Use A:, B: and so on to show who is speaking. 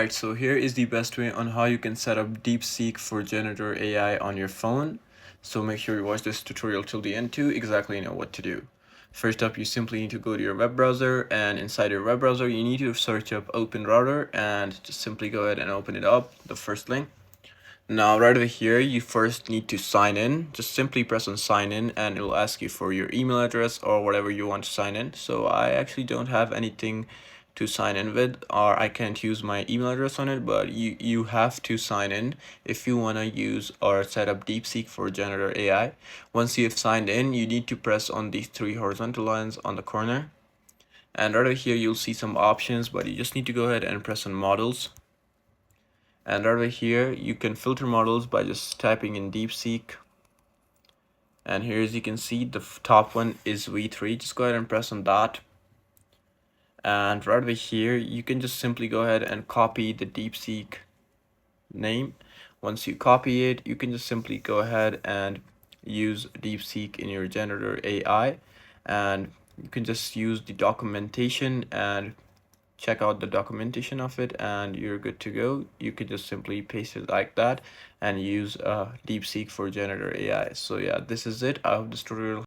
A: Alright, so here is the best way on how you can set up Deepseek for Janitor AI on your phone. So make sure you watch this tutorial till the end to exactly know what to do. First up, you simply need to go to your web browser, and inside your web browser you need to search up Open Router and just simply go ahead and open it up, the first link. Now right over here you first need to sign in. Just simply press on sign in and it will ask you for your email address or whatever you want to sign in. So I actually don't have anything to sign in with, or I can't use my email address on it, but you have to sign in if you want to use or set up Deepseek for Janitor AI. Once you've signed in, you need to press on these three horizontal lines on the corner, and right over here you'll see some options, but you just need to go ahead and press on models. And right over here you can filter models by just typing in Deepseek, and here as you can see the top one is V3. Just go ahead and press on that, and right over here you can just simply go ahead and copy the Deepseek name. Once you copy it, you can just simply go ahead and use Deepseek in your Janitor AI, and you can just use the documentation and check out the documentation of it, and you're good to go. You could just simply paste it like that and use Deepseek for Janitor AI. So yeah, this is it. I hope this tutorial